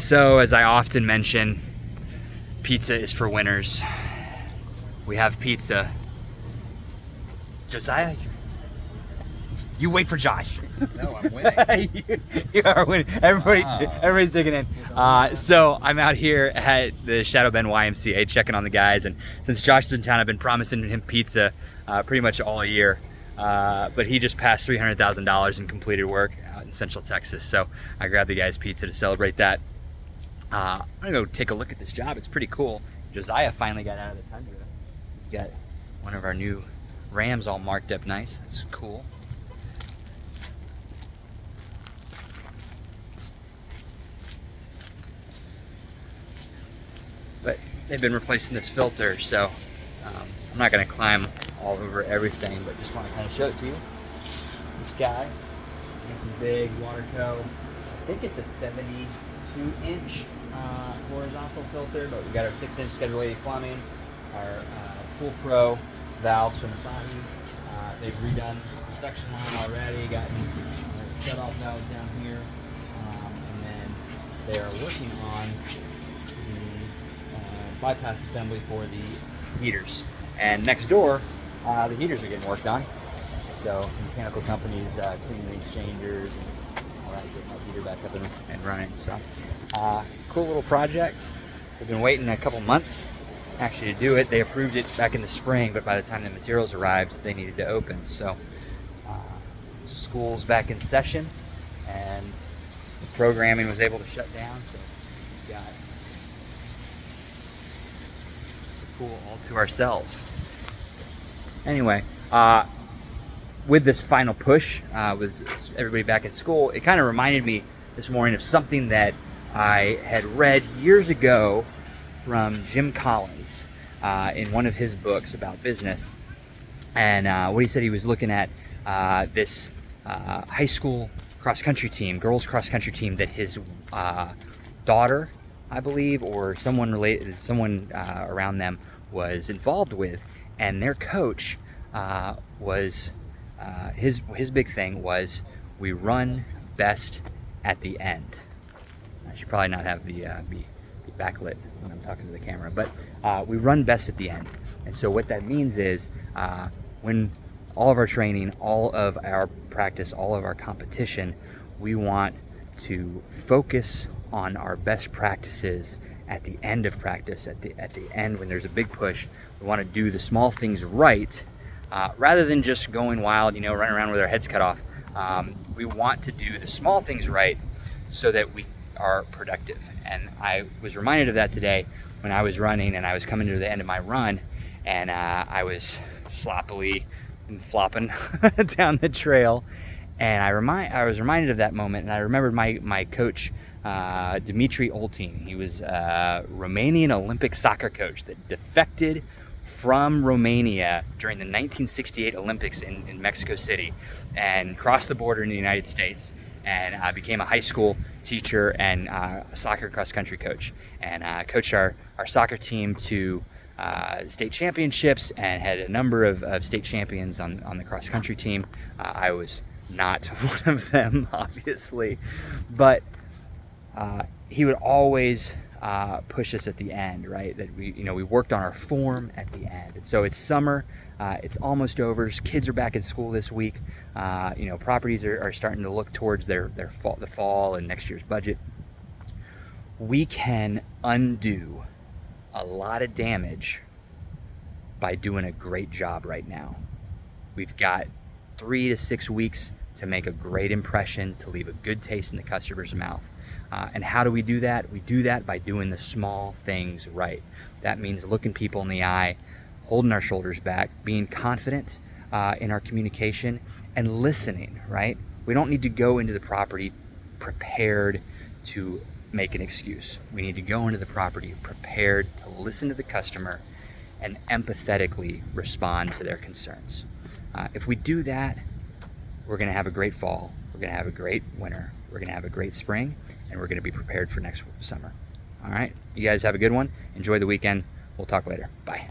So, as I often mention, pizza is for winners. We have pizza. Josiah, you wait for Josh. No, I'm winning. You are winning. Wow. Everybody's digging in. So I'm out here at the Shadow Bend YMCA checking on the guys, and since Josh is in town, I've been promising him pizza pretty much all year. But he just passed $300,000 in completed work out in Central Texas, so I grabbed the guys pizza to celebrate that. I'm gonna go take a look at this job. It's pretty cool. Josiah finally got out of the Tundra. He's got one of our new Rams all marked up nice. That's cool. But they've been replacing this filter, so I'm not going to climb all over everything, but just want to kind of show it to you. This guy, it's a big water tow. I think it's a 72-inch horizontal filter, but we got our 6-inch Schedule 80 plumbing, our Pool Pro valves from Asahi. They've redone the suction line already, gotten shut-off valves down here, and then they are working on bypass assembly for the heaters. And next door, the heaters are getting worked on. So mechanical companies cleaning the exchangers and all that, getting that heater back up and running. So cool little project. We've been waiting a couple months actually to do it. They approved it back in the spring, but by the time the materials arrived, they needed to open. So school's back in session, and the programming was able to shut down. So we got pool all to ourselves. Anyway, with this final push, with everybody back at school, it kind of reminded me this morning of something that I had read years ago from Jim Collins in one of his books about business. And what he said, he was looking at this high school cross-country team, girls cross-country team that his daughter, I believe, or someone related, someone around them was involved with, and their coach was his big thing was, we run best at the end. I should probably not have the be backlit when I'm talking to the camera, but we run best at the end. And so what that means is when all of our training, all of our practice, all of our competition, we want to focus on our best practices at the end of practice, at the end when there's a big push. We want to do the small things right, rather than just going wild, running around with our heads cut off. We want to do the small things right so that we are productive. And I was reminded of that today when I was running and I was coming to the end of my run, and I was sloppily and flopping down the trail. And I was reminded of that moment, and I remembered my coach, Dimitri Oltin. He was a Romanian Olympic soccer coach that defected from Romania during the 1968 Olympics in Mexico City and crossed the border in the United States, and became a high school teacher and a soccer cross-country coach, and coached our soccer team to state championships and had a number of state champions on the cross-country team. I was not one of them, obviously, but he would always push us at the end, right? That we worked on our form at the end. And so it's summer, it's almost over. Kids are back in school this week. Properties are starting to look towards the fall and next year's budget. We can undo a lot of damage by doing a great job right now. We've got 3 to 6 weeks to make a great impression, to leave a good taste in the customer's mouth. And how do we do that? We do that by doing the small things right. That means looking people in the eye, holding our shoulders back, being confident in our communication, and listening, right? We don't need to go into the property prepared to make an excuse. We need to go into the property prepared to listen to the customer and empathetically respond to their concerns. If we do that, we're going to have a great fall, we're going to have a great winter, we're going to have a great spring, and we're going to be prepared for next summer. All right, you guys have a good one. Enjoy the weekend. We'll talk later. Bye.